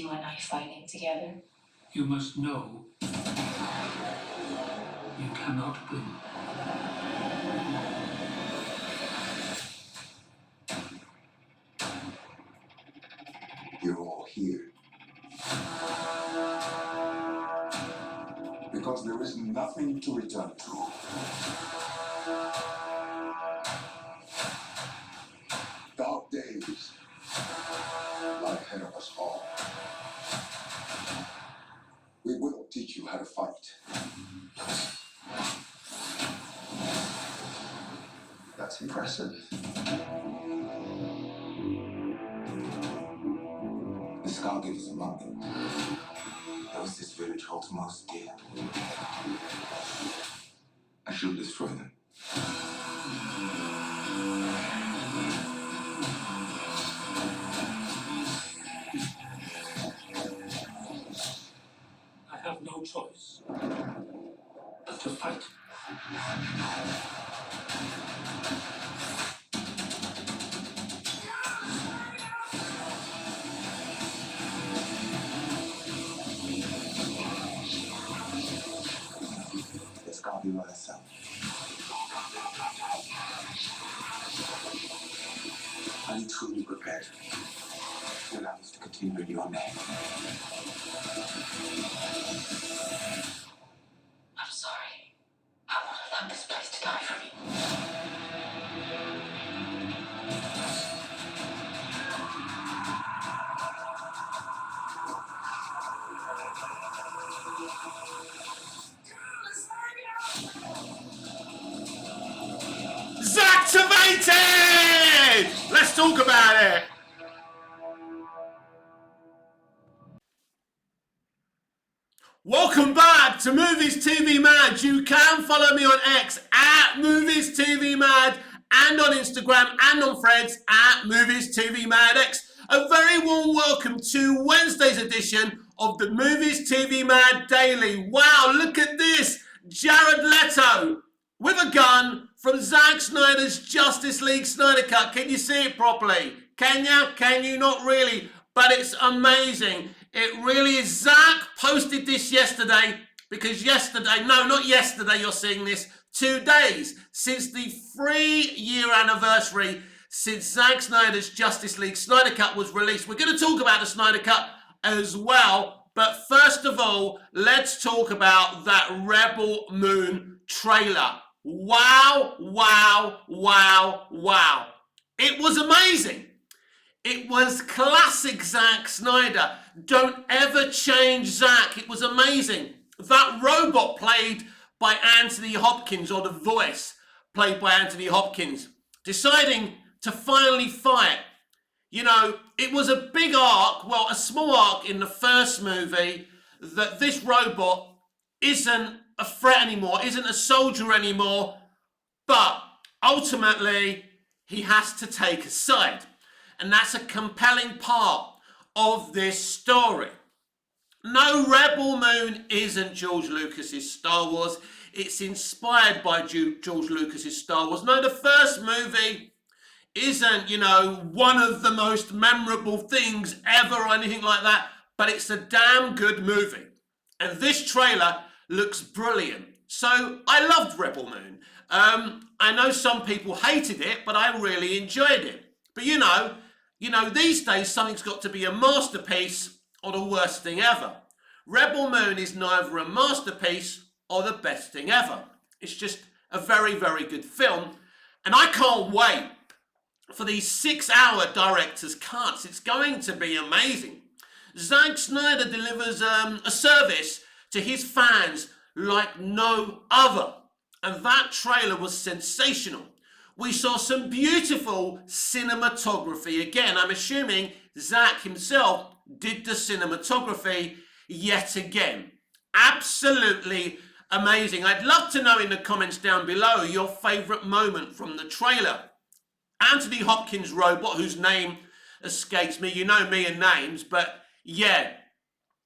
you and I fighting together. You must know you cannot win. You're all here because there is nothing to return to. Dark days lie ahead of us all. We will teach you how to fight. That's impressive. The scargivers among them. Those this village holds most dear. I shall destroy them. I have no choice but to fight. The scargiver herself. Are you truly prepared to allow us to continue in your name? I'm sorry. I won't allow this place to die for me. Activated! Let's talk about it. Welcome back to Movies TV Mad. You can follow me on X at Movies TV Mad and on Instagram and on Threads at Movies TV Mad X. A very warm welcome to Wednesday's edition of the Movies TV Mad Daily. Wow, look at this. Jared Leto with a gun from Zack Snyder's Justice League Snyder Cut. Can you see it properly? Can you? Can you? Not really, but it's amazing. It really is. Zack posted this yesterday because not yesterday, you're seeing this, 2 days since the 3-year anniversary since Zack Snyder's Justice League Snyder Cut was released. We're going to talk about the Snyder Cut as well, but first of all, let's talk about that Rebel Moon trailer. Wow, wow, wow, wow. It was amazing. It was classic Zack Snyder. Don't ever change Zack. It was amazing. That robot played by Anthony Hopkins, or the voice played by Anthony Hopkins, deciding to finally fight. You know, it was a big arc, well, a small arc in the first movie, that this robot isn't a threat anymore, isn't a soldier anymore, but ultimately he has to take a side. And that's a compelling part of this story. No, Rebel Moon isn't George Lucas's Star Wars. It's inspired by George Lucas's Star Wars. No, the first movie isn't, one of the most memorable things ever or anything like that, but it's a damn good movie. And this trailer looks brilliant. So I loved Rebel Moon. I know some people hated it, but I really enjoyed it. But these days something's got to be a masterpiece or the worst thing ever. Rebel Moon is neither a masterpiece or the best thing ever. It's just a very, very good film. And I can't wait for these 6-hour director's cuts. It's going to be amazing. Zack Snyder delivers a service to his fans like no other. And that trailer was sensational. We saw some beautiful cinematography. Again, I'm assuming Zack himself did the cinematography yet again. Absolutely amazing. I'd love to know in the comments down below your favourite moment from the trailer. Anthony Hopkins' robot, whose name escapes me. You know me and names, but yeah.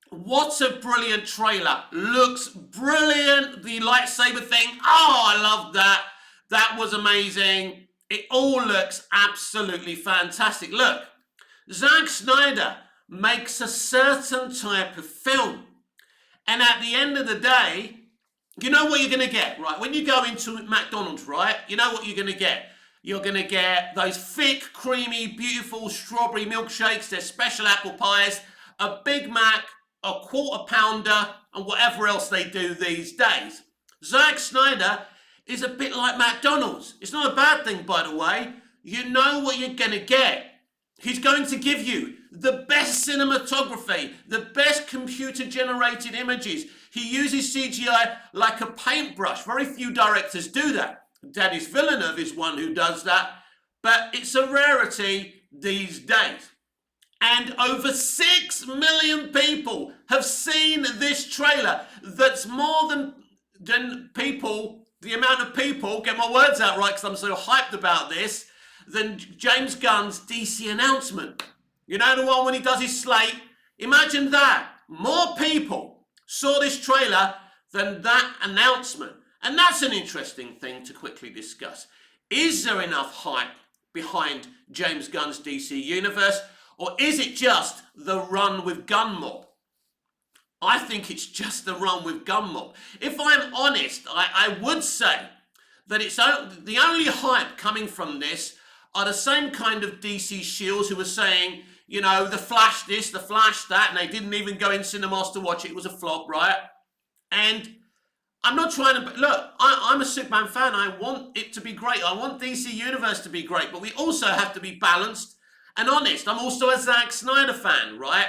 What a brilliant trailer. Looks brilliant. The lightsaber thing. Oh, I love that. That was amazing. It all looks absolutely fantastic. Look, Zack Snyder makes a certain type of film. And at the end of the day, you know what you're going to get, right? When you go into McDonald's, right, you know what you're going to get. You're going to get those thick, creamy, beautiful strawberry milkshakes, their special apple pies, a Big Mac, a quarter pounder, and whatever else they do these days. Zack Snyder is a bit like McDonald's. It's not a bad thing, by the way. You know what you're going to get. He's going to give you the best cinematography, the best computer-generated images. He uses CGI like a paintbrush. Very few directors do that. Denis Villeneuve is one who does that, but it's a rarity these days. And over 6 million people have seen this trailer. That's more than people, the amount of people, get my words out right because I'm so hyped about this, than James Gunn's DC announcement. You know the one when he does his slate? Imagine that. More people saw this trailer than that announcement. And that's an interesting thing to quickly discuss. Is there enough hype behind James Gunn's DC universe? Or is it just the run with gun mob? I think it's just the run with gun mob. If I'm honest, I would say that it's the only hype coming from this are the same kind of DC shills who were saying, you know, the Flash this, the Flash that, and they didn't even go in cinemas to watch it. It was a flop, right? And I'm not trying to, look, I'm a Superman fan. I want it to be great. I want DC Universe to be great, but we also have to be balanced and honest. I'm also a Zack Snyder fan, right?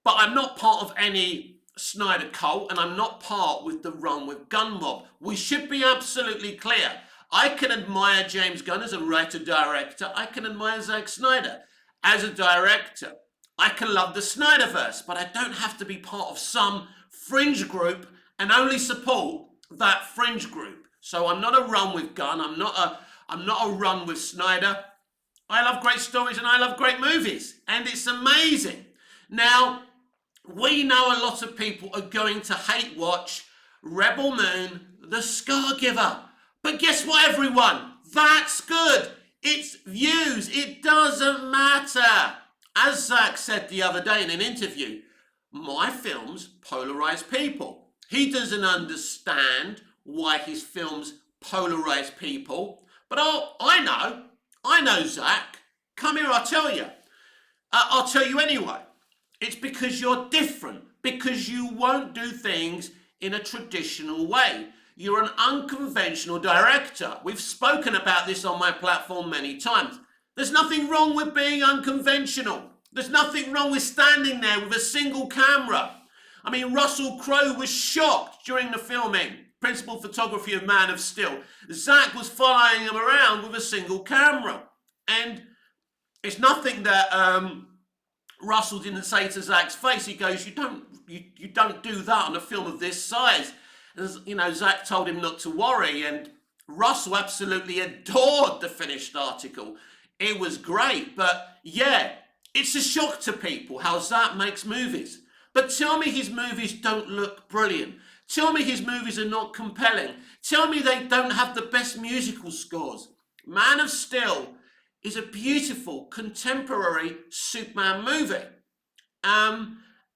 But I'm not part of any Snyder cult, and I'm not part with the run with gun mob. We should be absolutely clear. I can admire James Gunn as a writer-director. I can admire Zack Snyder as a director. I can love the Snyderverse, but I don't have to be part of some fringe group and only support that fringe group. So I'm not a run with Gunn. I'm not a run with Snyder. I love great stories and I love great movies, and it's amazing. Now, we know a lot of people are going to hate watch Rebel Moon, the Scargiver. But guess what, everyone? That's good. It's views. It doesn't matter. As Zack said the other day in an interview, my films polarize people. He doesn't understand why his films polarize people. But I know, Zack. Come here, I'll tell you. I'll tell you anyway. It's because you're different. Because you won't do things in a traditional way. You're an unconventional director. We've spoken about this on my platform many times. There's nothing wrong with being unconventional. There's nothing wrong with standing there with a single camera. I mean, Russell Crowe was shocked during the filming, principal photography of Man of Steel. Zack was following him around with a single camera. And it's nothing that Russell didn't say to Zack's face. He goes, you don't do that on a film of this size. As, you know, Zack told him not to worry, and Russell absolutely adored the finished article. It was great, but yeah, it's a shock to people how Zack makes movies. But tell me his movies don't look brilliant. Tell me his movies are not compelling. Tell me they don't have the best musical scores. Man of Steel is a beautiful contemporary Superman movie.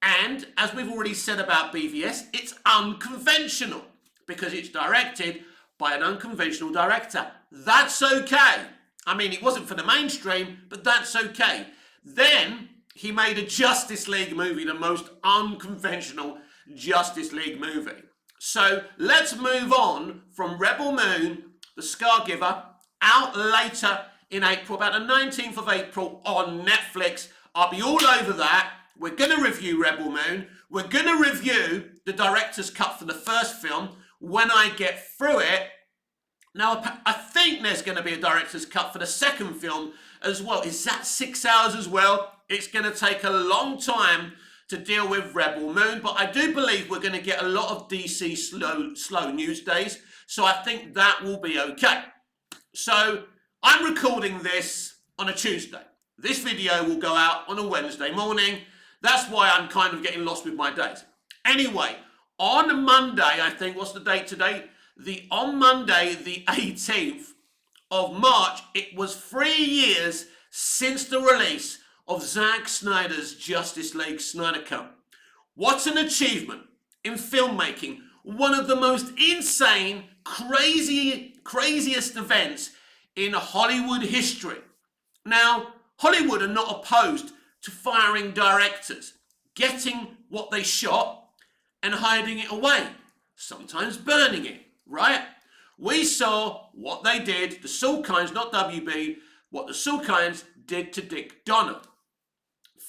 And as we've already said about BVS, it's unconventional because it's directed by an unconventional director. That's okay. I mean, it wasn't for the mainstream, but that's okay. Then he made a Justice League movie, the most unconventional Justice League movie. So let's move on from Rebel Moon, the Scargiver, out later in April, about the 19th of April on Netflix. I'll be all over that. We're going to review Rebel Moon. We're going to review the director's cut for the first film when I get through it. Now, I think there's going to be a director's cut for the second film as well. Is that 6 hours as well? It's going to take a long time to deal with Rebel Moon, but I do believe we're going to get a lot of DC slow news days, so I think that will be okay. So I'm recording this on a Tuesday. This video will go out on a Wednesday morning. That's why I'm kind of getting lost with my days. Anyway, on Monday, I think, what's the date today? On Monday, the 18th of March, it was 3 years since the release of Zack Snyder's Justice League Snyder Cut. What an achievement in filmmaking. One of the most insane, craziest events in Hollywood history. Now, Hollywood are not opposed to firing directors, getting what they shot and hiding it away, sometimes burning it, right? We saw what they did, the Salkinds, not WB, what the Salkinds did to Dick Donner.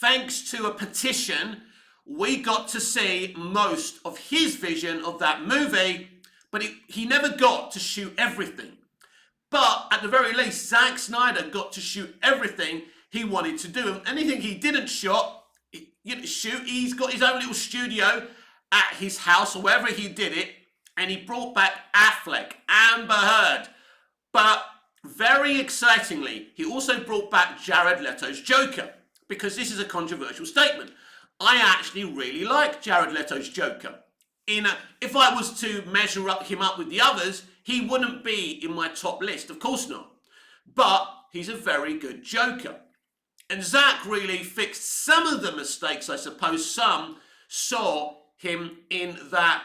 Thanks to a petition, we got to see most of his vision of that movie, but he never got to shoot everything. But at the very least, Zack Snyder got to shoot everything he wanted to do. And anything he didn't shoot, he's got his own little studio at his house or wherever he did it, and he brought back Affleck, Amber Heard. But very excitingly, he also brought back Jared Leto's Joker, because this is a controversial statement. I actually really like Jared Leto's Joker. If I was to measure him up with the others, he wouldn't be in my top list, of course not. But he's a very good Joker. And Zack really fixed some of the mistakes, I suppose some saw him in that,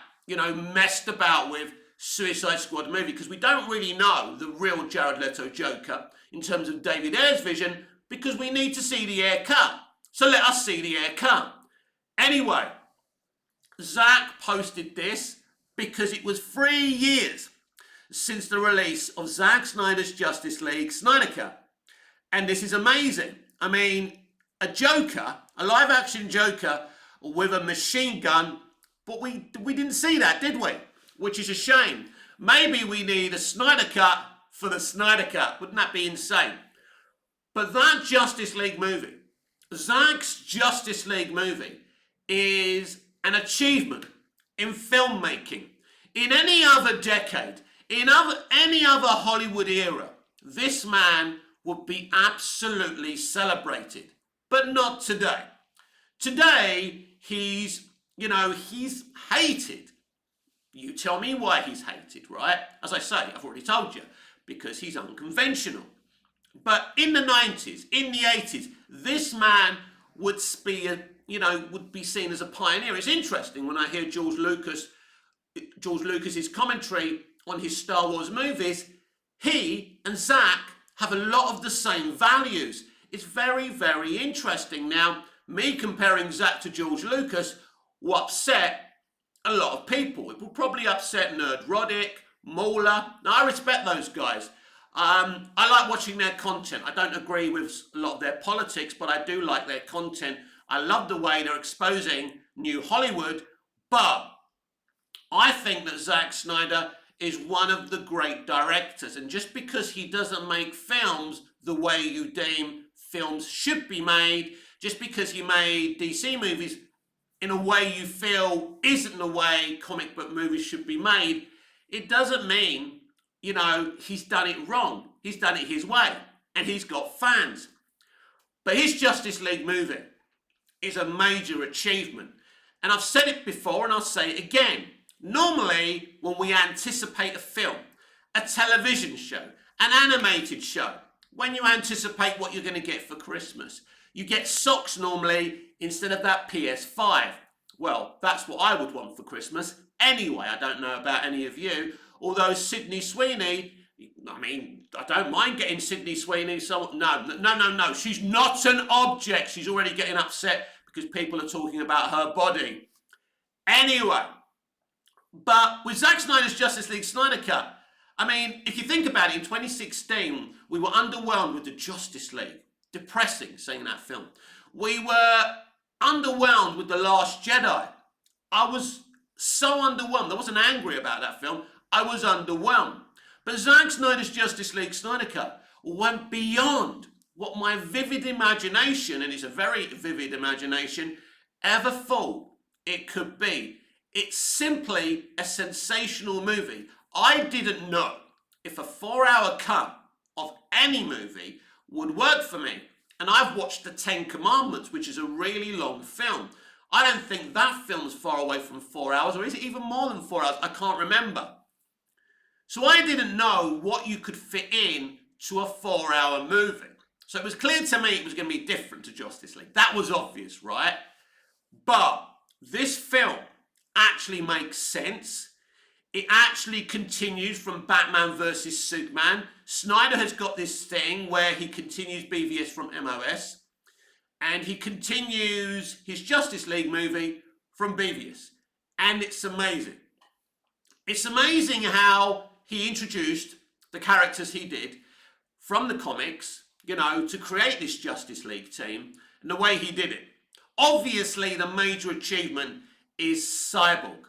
messed about with Suicide Squad movie, because we don't really know the real Jared Leto Joker in terms of David Ayer's vision, because we need to see the Ayer cut. So let us see the Ayer cut. Anyway, Zack posted this because it was 3 years since the release of Zack Snyder's Justice League Snyder Cut. And this is amazing. I mean, a Joker, a live-action Joker with a machine gun, but we didn't see that, did we? Which is a shame. Maybe we need a Snyder Cut for the Snyder Cut. Wouldn't that be insane? But that Justice League movie, Zack's Justice League movie, is an achievement in filmmaking. In any other decade, in any other Hollywood era, this man would be absolutely celebrated. But not today. Today, he's hated. You tell me why he's hated, right? As I say, I've already told you, because he's unconventional. But in the 90s, in the 80s, this man would be seen as a pioneer. It's interesting when I hear George Lucas's commentary on his Star Wars movies. He and Zack have a lot of the same values. It's very, very interesting. Now, me comparing Zack to George Lucas will upset a lot of people. It will probably upset Nerd Roddick, Mauler. Now, I respect those guys. I like watching their content. I don't agree with a lot of their politics, but I do like their content. I love the way they're exposing new Hollywood, but I think that Zack Snyder is one of the great directors. And just because he doesn't make films the way you deem films should be made, just because he made DC movies in a way you feel isn't the way comic book movies should be made, it doesn't mean, he's done it wrong. He's done it his way, and he's got fans. But his Justice League movie is a major achievement. And I've said it before, and I'll say it again. Normally, when we anticipate a film, a television show, an animated show, when you anticipate what you're going to get for Christmas, you get socks normally instead of that PS5. Well, that's what I would want for Christmas. Anyway, I don't know about any of you. Although Sydney Sweeney, I don't mind getting Sydney Sweeney. No. She's not an object. She's already getting upset because people are talking about her body. Anyway, but with Zack Snyder's Justice League Snyder Cut, if you think about it, in 2016, we were underwhelmed with the Justice League. Depressing, seeing that film. We were underwhelmed with The Last Jedi. I was so underwhelmed. I wasn't angry about that film. I was underwhelmed. But Zack Snyder's Justice League Snyder Cut went beyond what my vivid imagination, and it's a very vivid imagination, ever thought it could be. It's simply a sensational movie. I didn't know if a 4-hour cut of any movie would work for me. And I've watched The Ten Commandments, which is a really long film. I don't think that film's far away from 4 hours, or is it even more than 4 hours? I can't remember. So I didn't know what you could fit in to a 4-hour movie. So it was clear to me it was going to be different to Justice League. That was obvious, right? But this film actually makes sense. It actually continues from Batman versus Superman. Snyder has got this thing where he continues BVS from MOS, and he continues his Justice League movie from BVS. And it's amazing. It's amazing how he introduced the characters he did from the comics, to create this Justice League team, and the way he did it. Obviously, the major achievement is Cyborg.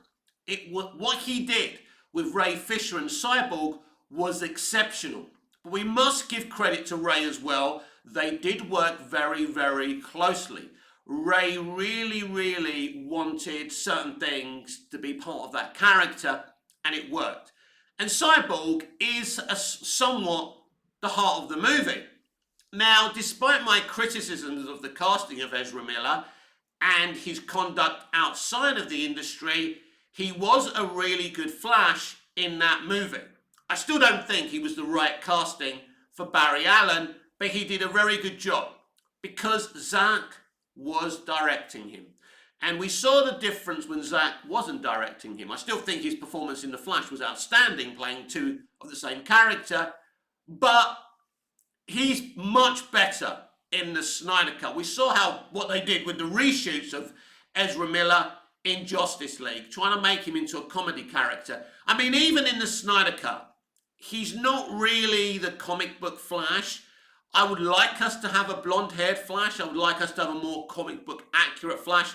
What he did with Ray Fisher and Cyborg was exceptional. But we must give credit to Ray as well. They did work very, very closely. Ray really, really wanted certain things to be part of that character, and it worked. And Cyborg is somewhat the heart of the movie. Now, despite my criticisms of the casting of Ezra Miller and his conduct outside of the industry, he was a really good Flash in that movie. I still don't think he was the right casting for Barry Allen, but he did a very good job because Zack was directing him. And we saw the difference when Zack wasn't directing him. I still think his performance in The Flash was outstanding, playing two of the same character, but he's much better in the Snyder Cut. We saw what they did with the reshoots of Ezra Miller in Justice League, trying to make him into a comedy character. I mean, even in the Snyder Cut, he's not really the comic book Flash. I would like us to have a blonde-haired Flash. I would like us to have a more comic book accurate Flash.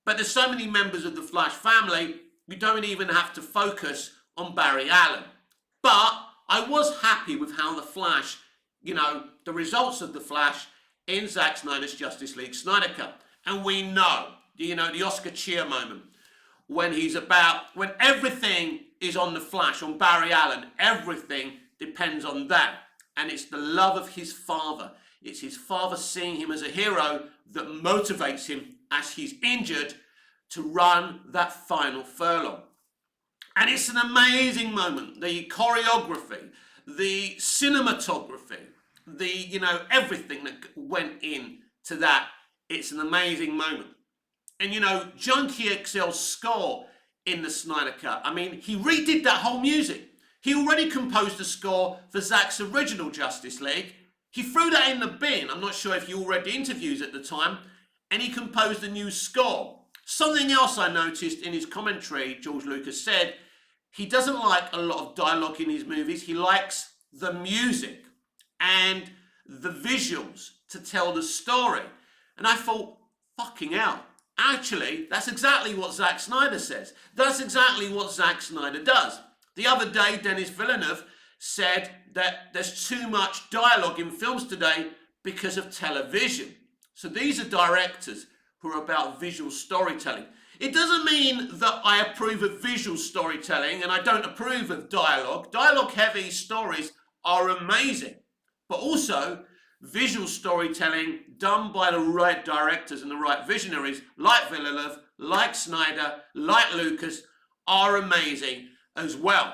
But there's so many members of the Flash family, we don't even have to focus on Barry Allen. But I was happy with how the Flash, the results of the Flash in Zack Snyder's Justice League Snyder Cut. And we know, the Oscar cheer moment when everything is on the Flash, on Barry Allen, everything depends on that. And it's the love of his father. It's his father seeing him as a hero that motivates him as he's injured to run that final furlong. And it's an amazing moment. The choreography, the cinematography, everything that went into that. It's an amazing moment. And Junkie XL's score in the Snyder Cut, I mean, he redid that whole music. He already composed the score for Zack's original Justice League. He threw that in the bin. I'm not sure if you all read the interviews at the time. And he composed a new score. Something else I noticed in his commentary, George Lucas said, he doesn't like a lot of dialogue in his movies. He likes the music and the visuals to tell the story. And I thought, fucking hell. Actually, that's exactly what Zack Snyder says. That's exactly what Zack Snyder does. The other day, Denis Villeneuve said that there's too much dialogue in films today because of television. So these are directors who are about visual storytelling. It doesn't mean that I approve of visual storytelling and I don't approve of dialogue. Dialogue-heavy stories are amazing. But also, visual storytelling done by the right directors and the right visionaries, like Villeneuve, like Snyder, like Lucas, are amazing as well.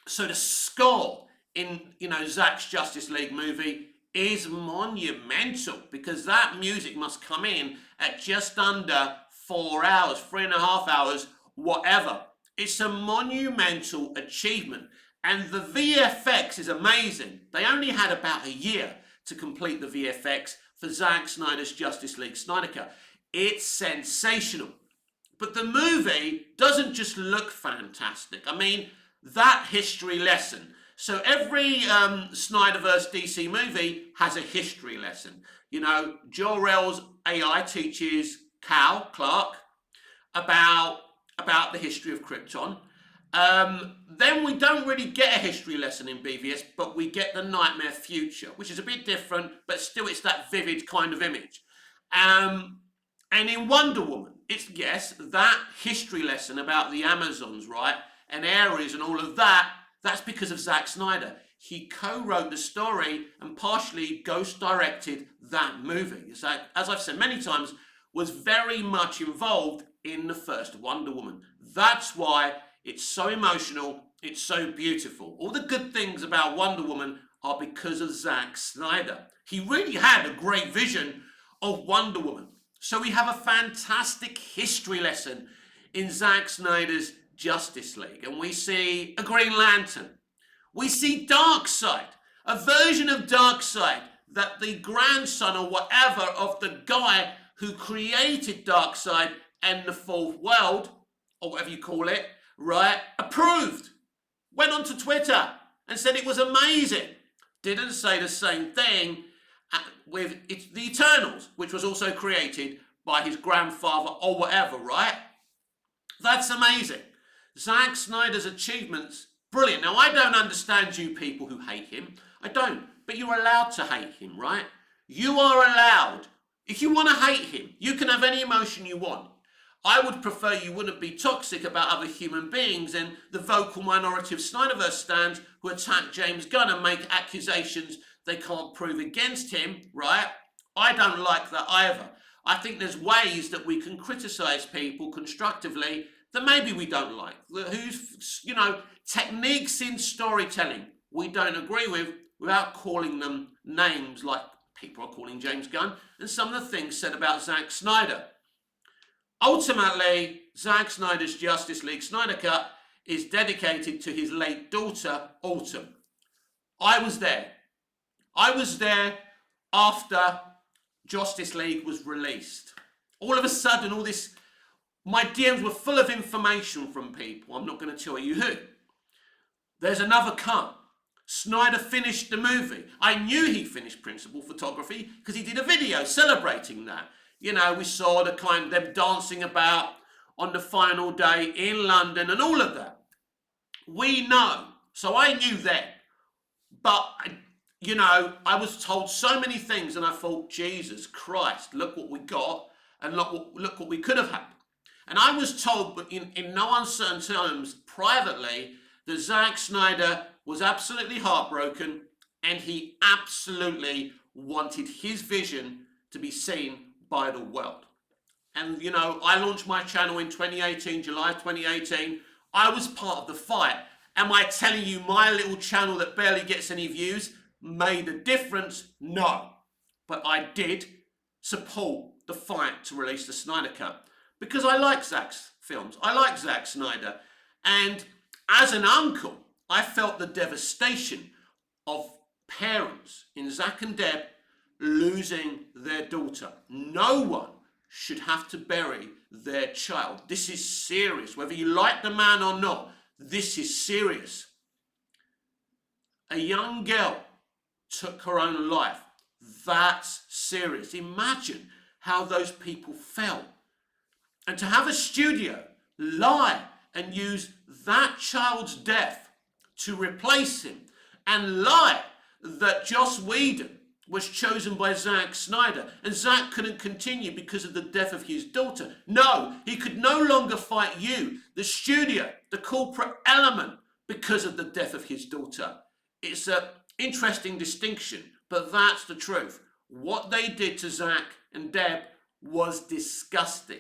So the score in, Zack's Justice League movie is monumental because that music must come in at just under 4 hours, 3.5 hours, whatever. It's a monumental achievement. And the VFX is amazing. They only had about a year to complete the VFX for Zack Snyder's Justice League Snyder Cut. It's sensational. But the movie doesn't just look fantastic. I mean, that history lesson. So every Snyderverse DC movie has a history lesson. Jor-El's AI teaches Cal, Clark, about the history of Krypton. Then we don't really get a history lesson in BVS, but we get the nightmare future, which is a bit different, but still it's that vivid kind of image. And in Wonder Woman, it's, yes, that history lesson about the Amazons, right, and Ares and all of that, that's because of Zack Snyder. He co-wrote the story and partially ghost-directed that movie. Zack, as I've said many times, was very much involved in the first Wonder Woman. That's why it's so emotional, it's so beautiful. All the good things about Wonder Woman are because of Zack Snyder. He really had a great vision of Wonder Woman. So we have a fantastic history lesson in Zack Snyder's Justice League. And we see a Green Lantern. We see Darkseid, a version of Darkseid that the grandson or whatever of the guy who created Darkseid and the Fourth World, or whatever you call it, right, approved. Went onto Twitter and said it was amazing. Didn't say the same thing with the Eternals, which was also created by his grandfather or whatever, right? That's amazing. Zack Snyder's achievements, brilliant. Now, I don't understand you people who hate him. I don't. But you're allowed to hate him, right? You are allowed. If you want to hate him, you can have any emotion you want. I would prefer you wouldn't be toxic about other human beings and the vocal minority of Snyderverse stands who attack James Gunn and make accusations they can't prove against him, right? I don't like that either. I think there's ways that we can criticize people constructively that maybe we don't like. Whose, techniques in storytelling we don't agree with without calling them names like people are calling James Gunn and some of the things said about Zack Snyder. Ultimately, Zack Snyder's Justice League Snyder Cut is dedicated to his late daughter, Autumn. I was there. I was there after Justice League was released. All of a sudden, my DMs were full of information from people. I'm not going to tell you who. There's another cut. Snyder finished the movie. I knew he finished principal photography because he did a video celebrating that. We saw them dancing about on the final day in London and all of that. We know. So I knew then. But, I was told so many things and I thought, Jesus Christ, look what we got and look what we could have had. And I was told, but in no uncertain terms, privately, that Zack Snyder was absolutely heartbroken and he absolutely wanted his vision to be seen by the world. And, I launched my channel in 2018, July 2018. I was part of the fight. Am I telling you my little channel that barely gets any views made a difference? No. But I did support the fight to release the Snyder Cut because I like Zack's films. I like Zack Snyder. And as an uncle, I felt the devastation of parents in Zack and Deb losing their daughter. No one should have to bury their child. This is serious. Whether you like the man or not, this is serious. A young girl took her own life. That's serious. Imagine how those people felt. And to have a studio lie and use that child's death to replace him and lie that Joss Whedon was chosen by Zack Snyder and Zack couldn't continue because of the death of his daughter. No, he could no longer fight you, the studio, the corporate element, because of the death of his daughter. It's an interesting distinction, but that's the truth. What they did to Zack and Deb was disgusting.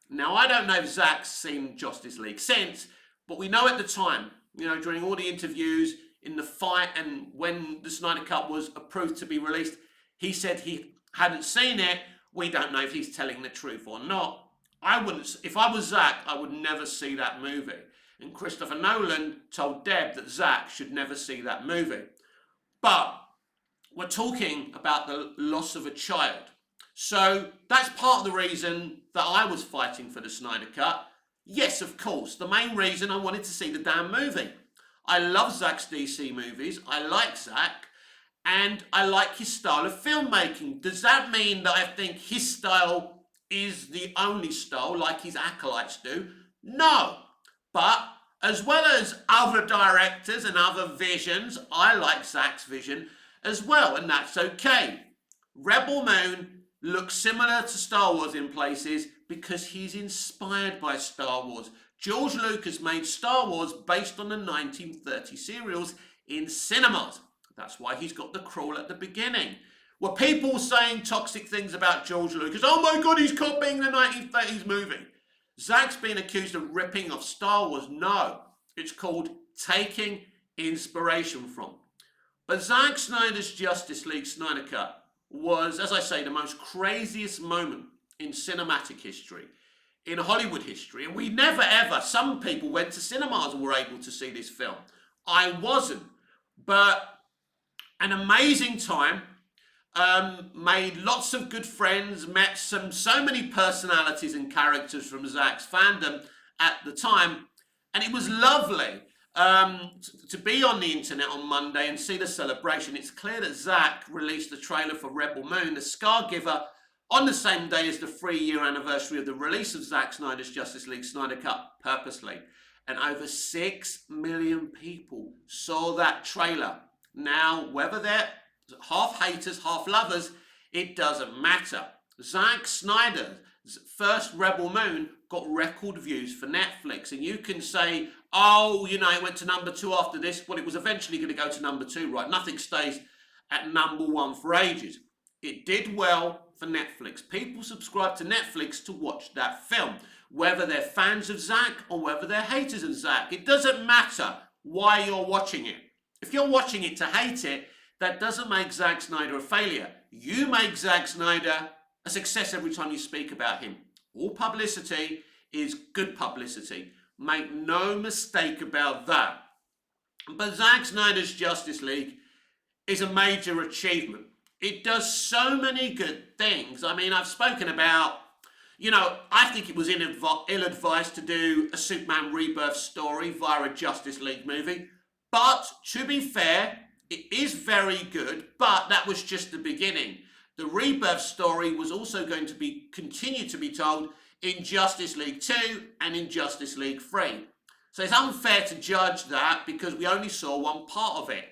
Now, I don't know if Zack's seen Justice League since, but we know at the time, during all the interviews in the fight and when the Snyder Cut was approved to be released, he said he hadn't seen it. We don't know if he's telling the truth or not. If I was Zack, I would never see that movie. And Christopher Nolan told Deb that Zack should never see that movie. But we're talking about the loss of a child. So that's part of the reason that I was fighting for the Snyder Cut. Yes, of course, the main reason I wanted to see the damn movie. I love Zack's DC movies. I like Zack. And I like his style of filmmaking. Does that mean that I think his style is the only style like his acolytes do? No. But as well as other directors and other visions, I like Zack's vision as well, and that's okay. Rebel Moon looks similar to Star Wars in places because he's inspired by Star Wars. George Lucas made Star Wars based on the 1930 serials in cinemas. That's why he's got the crawl at the beginning. Were people saying toxic things about George Lucas? Oh my God, he's copying the 1930s movie. Zack's been accused of ripping off Star Wars. No, it's called taking inspiration from. But Zack Snyder's Justice League Snyder Cut was, as I say, the most craziest moment in cinematic history, in Hollywood history. And we never ever, some people went to cinemas and were able to see this film. I wasn't. But an amazing time. Made lots of good friends, met so many personalities and characters from Zack's fandom at the time, and it was lovely to be on the internet on Monday and see the celebration. It's clear that Zack released the trailer for Rebel Moon, the Scargiver, on the same day as the 3-year anniversary of the release of Zack Snyder's Justice League Snyder Cut purposely, and over 6 million people saw that trailer. Now, whether they're half haters, half lovers, it doesn't matter. Zack Snyder's first Rebel Moon got record views for Netflix, and you can say, oh, you know, it went to number 2 after this. Well, it was eventually going to go to number 2, right? Nothing stays at number 1 for ages. It did well for Netflix. People subscribe to Netflix to watch that film, whether they're fans of Zack or whether they're haters of Zack. It doesn't matter why you're watching it. If you're watching it to hate it, that doesn't make Zack Snyder a failure. You make Zack Snyder a success every time you speak about him. All publicity is good publicity. Make no mistake about that. But Zack Snyder's Justice League is a major achievement. It does so many good things. I mean, I've spoken about, you know, I think it was ill-advised to do a Superman Rebirth story via a Justice League movie. But to be fair, it is very good, but that was just the beginning. The Rebirth story was also going to be continue to be told in Justice League 2 and in Justice League 3. So it's unfair to judge that because we only saw one part of it.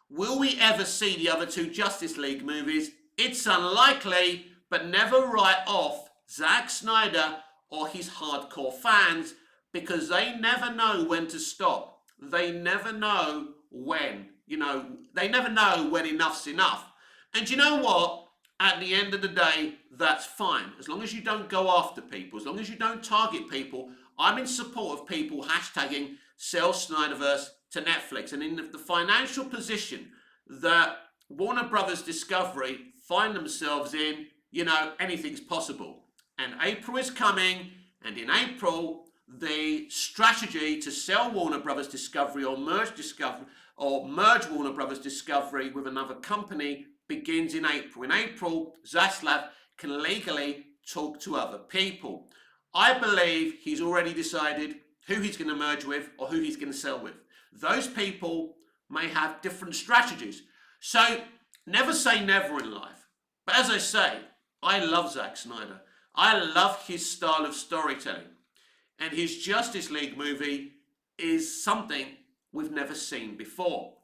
Will we ever see the other 2 Justice League movies? It's unlikely, but never write off Zack Snyder or his hardcore fans because they never know when to stop. They never know when. You know, they never know when enough's enough. And you know what? At the end of the day, that's fine. As long as you don't go after people, as long as you don't target people, I'm in support of people hashtagging sell Snyderverse to Netflix. And in the financial position that Warner Brothers Discovery find themselves in, you know, anything's possible. And April is coming, and in April, the strategy to sell Warner Brothers Discovery or merge Warner Brothers Discovery with another company begins in April. In April, Zaslav can legally talk to other people. I believe he's already decided who he's going to merge with or who he's going to sell with. Those people may have different strategies. So never say never in life. But as I say, I love Zack Snyder. I love his style of storytelling. And his Justice League movie is something we've never seen before.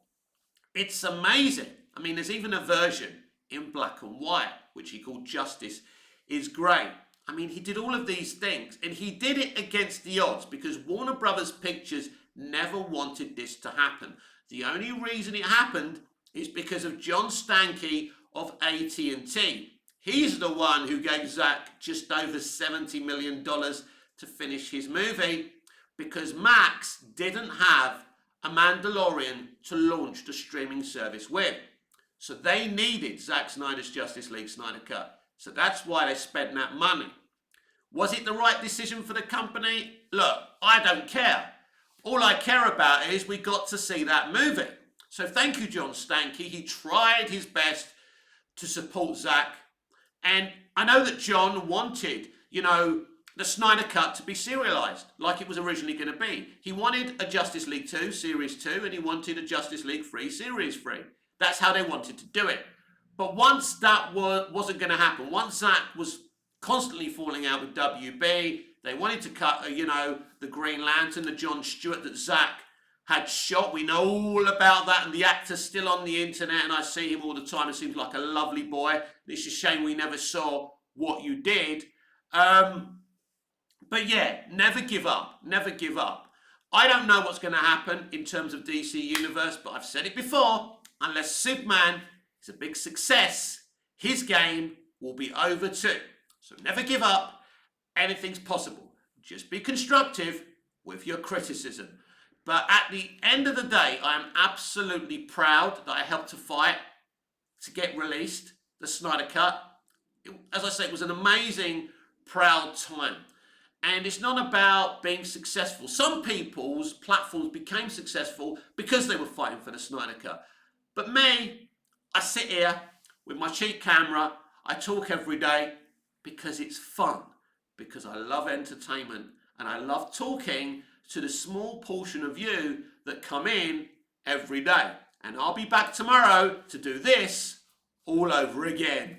It's amazing. I mean, there's even a version in black and white, which he called Justice is Great. I mean, he did all of these things, and he did it against the odds because Warner Brothers Pictures never wanted this to happen. The only reason it happened is because of John Stankey of AT&T. He's the one who gave Zack just over $70 million to finish his movie because Max didn't have a Mandalorian to launch the streaming service with. So they needed Zack Snyder's Justice League Snyder Cut. So that's why they spent that money. Was it the right decision for the company? Look, I don't care. All I care about is we got to see that movie. So thank you, John Stankey. He tried his best to support Zack. And I know that John wanted, you know, the Snyder Cut to be serialized like it was originally going to be. He wanted a Justice League 2, Series 2, and he wanted a Justice League 3, Series 3. That's how they wanted to do it. But once that wasn't going to happen, once Zack was constantly falling out with WB, they wanted to cut, you know, the Green Lantern, the John Stewart that Zack had shot. We know all about that, and the actor's still on the internet, and I see him all the time. It seems like a lovely boy. It's a shame we never saw what you did. But yeah, never give up. Never give up. I don't know what's going to happen in terms of DC Universe, but I've said it before. Unless Superman is a big success, his game will be over too. So never give up. Anything's possible. Just be constructive with your criticism. But at the end of the day, I am absolutely proud that I helped to fight to get released, the Snyder Cut. As I say, it was an amazing, proud time. And it's not about being successful. Some people's platforms became successful because they were fighting for the Snyder Cut. But me, I sit here with my cheap camera, I talk every day because it's fun, because I love entertainment, and I love talking to the small portion of you that come in every day. And I'll be back tomorrow to do this all over again.